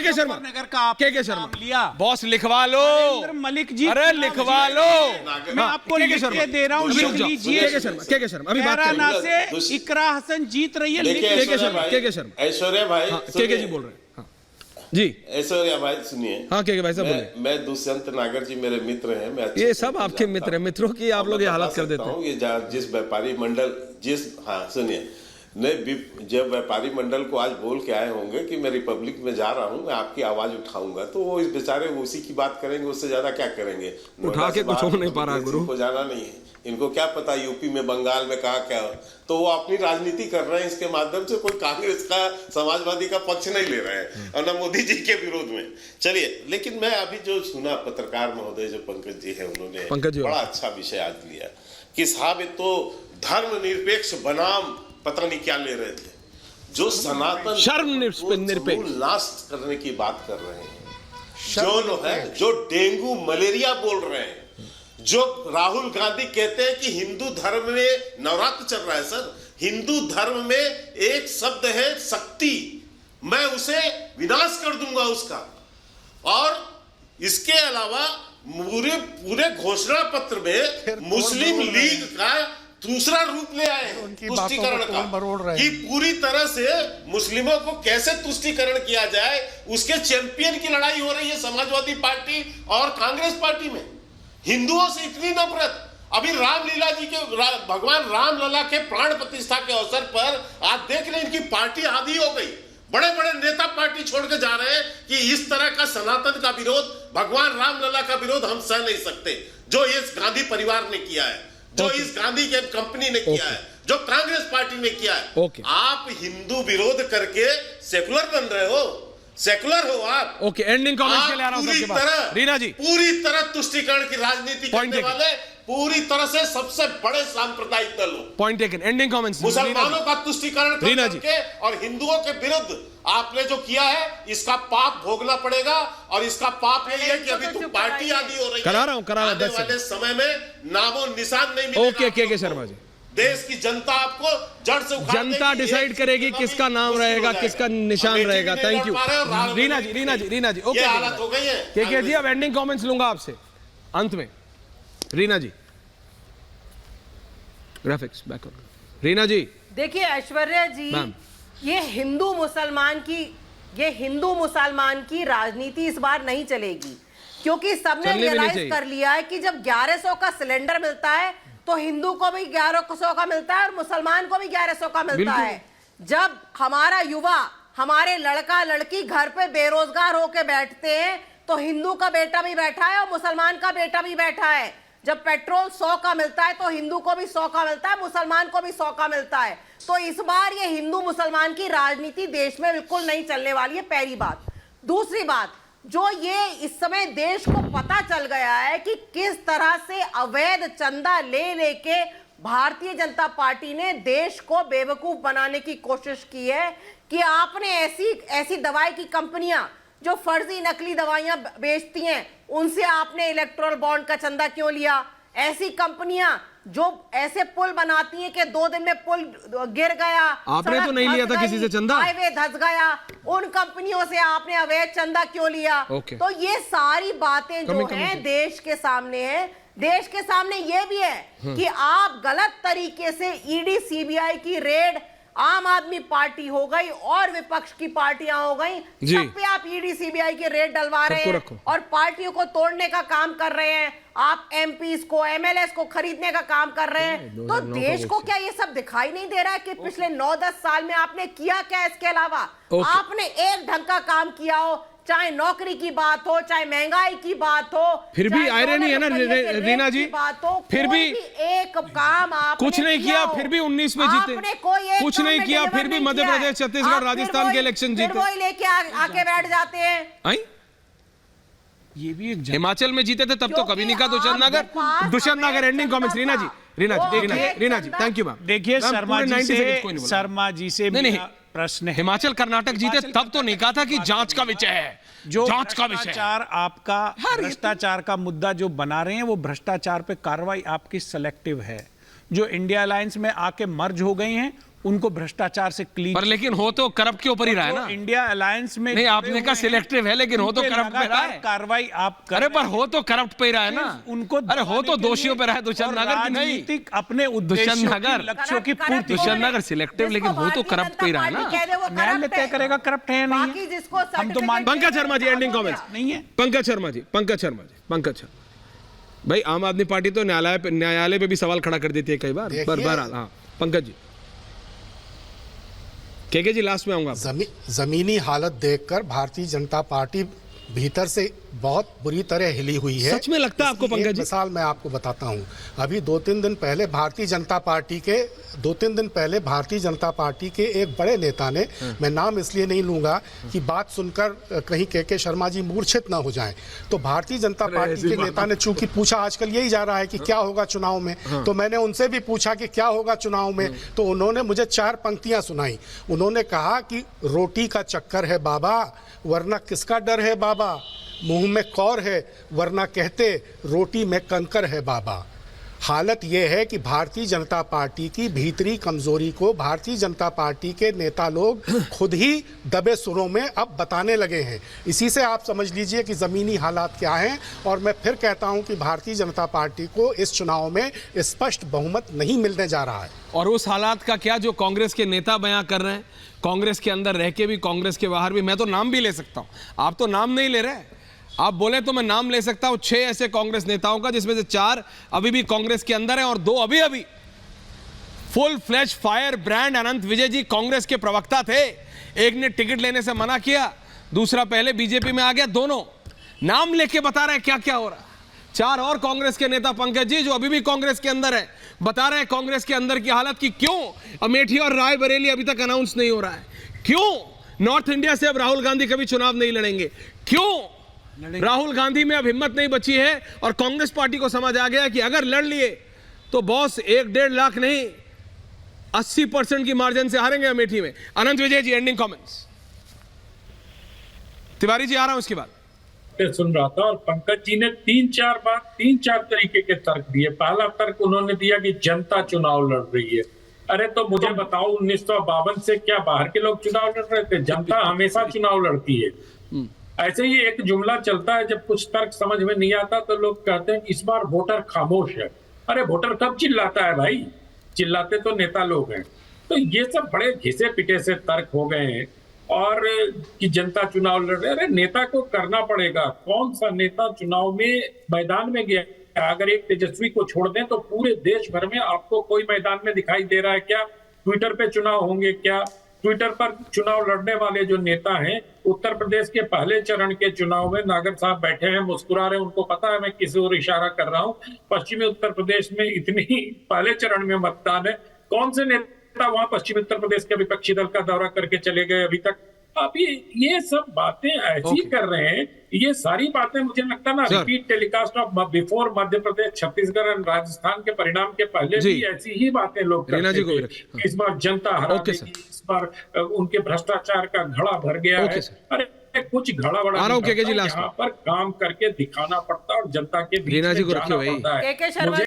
के शर्मा नगर का आप के शर्मा लिया, बॉस लिखवा लो, नरेंद्र मलिक जी, अरे लिखवा लो, मैं आपको लिख के दे रहा हूँ, लिख लीजिए। के शर्मा अभी बात कैराना करेंगे। से इकरा हसन जीत रही है। के शर्मा ऐश्वर्या भाई, के जी बोल रहे हैं। हाँ जी, ऐश्वर्या भाई सुनिए। हाँ के भाई साहब बोलिए। मैं दुष्यंत नागर जी मेरे मित्र हैं, मैं ये सब आपके मित्र हैं, मित्रों की आप लोग ये हालत कर देते हैं। ये जिस व्यापारी मंडल हाँ सुनिए, जब व्यापारी मंडल को आज बोल के आए होंगे कि मैं रिपब्लिक में जा रहा हूं, मैं आपकी आवाज उठाऊंगा, तो वो इस बेचारे उसी की बात करेंगे, उससे ज्यादा क्या करेंगे। उठा के कुछ हो नहीं पा रहा गुरु को जाना नहीं है, इनको क्या पता यूपी में बंगाल में कहा क्या हो, तो वो अपनी राजनीति कर रहे हैं इसके माध्यम से। कोई कांग्रेस का समाजवादी का पक्ष नहीं ले रहे हैं और न मोदी जी के विरोध में। चलिए, लेकिन मैं अभी जो सुना पत्रकार महोदय जो पंकज जी है, उन्होंने बड़ा अच्छा विषय आज लिया कि साहब ये तो धर्मनिरपेक्ष बनाम पता नहीं क्या ले रहे थे, जो सनातन शर्म निरपेक्ष नाश करने की बात कर रहे हैं, जो डेंगू मलेरिया बोल रहे हैं, जो राहुल गांधी कहते हैं कि हिंदू धर्म में नवरात्र चल रहा है। सर, हिंदू धर्म में एक शब्द है शक्ति, मैं उसे विनाश कर दूंगा उसका। और इसके अलावा पूरे घोषणा पत्र में मुस्लिम लीग का दूसरा रूप ले आए तुष्टीकरण का, कि पूरी तरह से मुस्लिमों को कैसे तुष्टीकरण किया जाए, उसके चैंपियन की लड़ाई हो रही है समाजवादी पार्टी और कांग्रेस पार्टी में। हिंदुओं से इतनी नफरत। अभी रामलीला जी के भगवान रामलला के प्राण प्रतिष्ठा के अवसर पर आज देख रहे हैं इनकी पार्टी आधी हो गई। बड़े बड़े नेता पार्टी छोड़ के जा रहे हैं कि इस तरह का सनातन का विरोध, भगवान रामलला का विरोध हम सह नहीं सकते, जो इस गांधी परिवार ने किया है, जो इस गांधी के कंपनी ने किया है, जो कांग्रेस पार्टी ने किया है। आप हिंदू विरोध करके सेकुलर बन रहे हो, सेकुलर हो आप। ओके, एंडिंग कमेंट्स के लिए आ रहा हूं सबके पास। रीना जी, पूरी तरह तुष्टीकरण की राजनीति करने वाले पूरी तरह से सबसे बड़े सांप्रदायिक दल हो। Point taken, ending comments. मुसलमानों का तुष्टीकरण करके और हिंदुओं के विरुद्ध आपने जो किया है, इसका पाप भोगना पड़ेगा। और इसका पाप यही है कि अभी तो पार्टी आदि हो रही है। करा रहा हूं आने वाले समय में नामो निशान नहीं मिलेगा। ओके के शर्मा जी, देश की जनता आपको जड़ से उखाड़ देगी। जनता डिसाइड करेगी किसका नाम रहेगा, किसका निशान रहेगा। Thank you Reena ji. Okay, हालत हो गई है के जी, अब एंडिंग कमेंट्स लूंगा आपसे अंत में। रीना जी, ग्राफिक्स बैक। रीना जी, देखिए ऐश्वर्या जी, ये हिंदू मुसलमान की राजनीति इस बार नहीं चलेगी, क्योंकि सबने रियलाइज कर लिया है कि जब 1100 का सिलेंडर मिलता है तो हिंदू को भी 1100 का मिलता है और मुसलमान को भी 1100 का मिलता है। जब हमारा युवा, हमारे लड़का लड़की घर पे बेरोजगार होके बैठते हैं तो हिंदू का बेटा भी बैठा है और मुसलमान का बेटा भी बैठा है। जब पेट्रोल 100 का मिलता है तो हिंदू को भी 100 का मिलता है, मुसलमान को भी 100 का मिलता है। तो इस बार ये हिंदू मुसलमान की राजनीति देश में बिल्कुल नहीं चलने वाली है, पहली बात। दूसरी बात, जो ये इस समय देश को पता चल गया है कि किस तरह से अवैध चंदा ले लेके भारतीय जनता पार्टी ने देश को बेवकूफ बनाने की कोशिश की है, कि आपने ऐसी दवाई की कंपनियां जो फर्जी नकली दवाइयां बेचती हैं, उनसे आपने इलेक्टोरल बॉन्ड का चंदा क्यों लिया? ऐसी कंपनियां जो ऐसे पुल बनाती हैं कि 2 दिन में पुल गिर गया, आपने तो नहीं लिया था किसी से चंदा, हाईवे धंस गया, उन कंपनियों से आपने अवैध चंदा क्यों लिया? तो ये सारी बातें जो हैं देश के सामने है। देश के सामने ये भी है कि आप गलत तरीके से ईडी सीबीआई की रेड, आम आदमी पार्टी हो गई और विपक्ष की पार्टियां हो गई, सब पे आप ईडी सीबीआई के रेड डलवा रहे हैं और पार्टियों को तोड़ने का काम कर रहे हैं। आप एमपीज को, एमएलएस को खरीदने का काम कर रहे हैं। तो देश को क्या ये सब दिखाई नहीं दे रहा है कि पिछले 9-10 साल में आपने किया क्या? इसके अलावा आपने एक ढंग का काम किया हो, चाहे नौकरी की बात हो, चाहे महंगाई की बात हो, फिर भी आयरनी है ना रीना जी, फिर भी एक काम आपने कुछ नहीं किया, फिर भी 19 में जीते, कुछ नहीं किया, फिर भी मध्य प्रदेश, छत्तीसगढ़, राजस्थान के इलेक्शन जीते, वही लेके आके बैठ जाते हैं। ये भी हिमाचल में जीते थे तब तो कभी नहीं कहा। Dushyant Nagar, ending comments. Reena ji, thank you ma'am. देखिए शर्मा जी से प्रश्न है, हिमाचल कर्नाटक जीते तब तो नहीं कहा था कि जांच का विषय है, जो जांच का विषय। भ्रष्टाचार, आपका भ्रष्टाचार का मुद्दा जो बना रहे हैं, वो भ्रष्टाचार पे कार्रवाई आपकी सेलेक्टिव है। जो इंडिया अलायंस में आके मर्ज हो गई हैं, उनको भ्रष्टाचार से क्लीन। पर लेकिन हो तो करप्ट के ऊपर ही रहा है ना। इंडिया अलायंस में नहीं, आपने कहा सिलेक्टिव है, लेकिन हो तो करप्ट पे रहा है। कार्रवाई आप कर अरे पर हो तो करप्ट पे ही रहा है ना उनको। अरे हो तो दोषियों पे रहा है, दुष्यंत नगर की नहीं। अपने दुष्यंत नगर लक्ष्यों की पूर्ति। दुष्यंत नगर सिलेक्टिव, लेकिन वो तो करप्ट पे ही रहा है ना। न्यायालय तय करेगा करप्ट है या नहीं है। हम तो पंकज शर्मा जी, एंडिंग कमेंट्स नहीं है। पंकज शर्मा जी, पंकज शर्मा भाई, आम आदमी पार्टी तो न्यायालय पे भी सवाल खड़ा कर देती है कई बार। बहरहाल हाँ, पंकज जी, केके जी लास्ट में आऊंगा। जमीनी हालत देखकर भारतीय जनता पार्टी भीतर से बहुत बुरी तरह हिली हुई है। सच में लगता है आपको पंकज जी? मिसाल मैं आपको बताता हूं। अभी 2-3 दिन पहले भारतीय जनता पार्टी के एक बड़े नेता ने, मैं नाम इसलिए नहीं लूंगा कि बात सुनकर कहीं केके शर्मा जी मूर्छित ना हो जाएं, तो भारतीय जनता पार्टी के नेता ने चूंकि पूछा, आजकल यही जा रहा है कि क्या होगा चुनाव में, तो मैंने उनसे भी पूछा कि क्या होगा चुनाव में, तो उन्होंने मुझे 4 पंक्तियां सुनाई। उन्होंने कहा कि रोटी का चक्कर है बाबा, वरना किसका डर है बाबा, मुंह में कौर है वरना कहते रोटी में कंकर है बाबा। हालत यह है कि भारतीय जनता पार्टी की भीतरी कमजोरी को भारतीय जनता पार्टी के नेता लोग खुद ही दबे सुरों में अब बताने लगे हैं। इसी से आप समझ लीजिए कि ज़मीनी हालात क्या हैं। और मैं फिर कहता हूं कि भारतीय जनता पार्टी को इस चुनाव में स्पष्ट बहुमत नहीं मिलने जा रहा है। और उस हालात का क्या जो कांग्रेस के नेता बयां कर रहे हैं, कांग्रेस के अंदर रह के भी, कांग्रेस के बाहर भी। मैं तो नाम भी ले सकता हूं, आप तो नाम नहीं ले रहे। आप बोले तो मैं नाम ले सकता हूं 6 ऐसे कांग्रेस नेताओं का, जिसमें से 4 अभी भी कांग्रेस के अंदर हैं और 2 अभी फुल फ्लैश फायर ब्रांड। अनंत विजय जी कांग्रेस के प्रवक्ता थे, एक ने टिकट लेने से मना किया, दूसरा पहले बीजेपी में आ गया। दोनों नाम लेके बता रहे हैं क्या क्या हो रहा है। 4 और कांग्रेस के नेता पंकज जी जो अभी भी कांग्रेस के अंदर है, बता रहे हैं कांग्रेस के अंदर की हालत की क्यों अमेठी और रायबरेली अभी तक अनाउंस नहीं हो रहा है, क्यों नॉर्थ इंडिया से अब राहुल गांधी कभी चुनाव नहीं लड़ेंगे, क्यों राहुल गांधी में अब हिम्मत नहीं बची है। और कांग्रेस पार्टी को समझ आ गया कि अगर लड़ लिए तो बॉस 1-1.5 लाख नहीं 80% की मार्जिन से हारेंगे अमेठी में। अनंत विजय जी, एंडिंग कमेंट्स। तिवारी जी आ रहा हूं उसके बाद। सुन रहा था और पंकज जी ने 3-4 तरीके के तर्क दिए। पहला तर्क उन्होंने दिया कि जनता चुनाव लड़ रही है। अरे तो मुझे बताओ, 1952 से क्या बाहर के लोग चुनाव लड़ रहे थे? जनता हमेशा चुनाव लड़ती है। ऐसे ही एक जुमला चलता है, जब कुछ तर्क समझ में नहीं आता तो लोग कहते हैं इस बार वोटर खामोश है। अरे वोटर कब चिल्लाता है भाई? चिल्लाते तो नेता लोग हैं। तो ये सब बड़े घिसे पिटे से तर्क हो गए हैं। और कि जनता चुनाव लड़ रहे, अरे नेता को करना पड़ेगा। कौन सा नेता चुनाव में मैदान में गया? अगर एक तेजस्वी को छोड़ दें तो पूरे देश भर में आपको कोई मैदान में दिखाई दे रहा है क्या? ट्विटर पे चुनाव होंगे क्या? ट्विटर पर चुनाव लड़ने वाले जो नेता हैं, उत्तर प्रदेश के पहले चरण के चुनाव में नागर साहब बैठे हैं, मुस्कुरा रहे हैं, उनको पता है मैं किस ओर इशारा कर रहा हूं। पश्चिमी उत्तर प्रदेश में इतनी पहले चरण में मतदान है, कौन से नेता वहां पश्चिमी उत्तर प्रदेश के विपक्षी दल का दौरा करके चले गए अभी तक? आप ये सब बातें ऐसी कर रहे हैं। ये सारी बातें मुझे लगता है ना, repeat telecast of before Madhya Pradesh, Chhattisgarh और राजस्थान के परिणाम के पहले भी ऐसी ही बातें लोग करते थे। इस बार जनता हरा देगी, इस बार उनके भ्रष्टाचार का घड़ा भर गया है। अरे कुछ घड़ा बड़ा यहाँ पर काम करके दिखाना पड़ता है और जनता के बीच में जाना पड़ता है।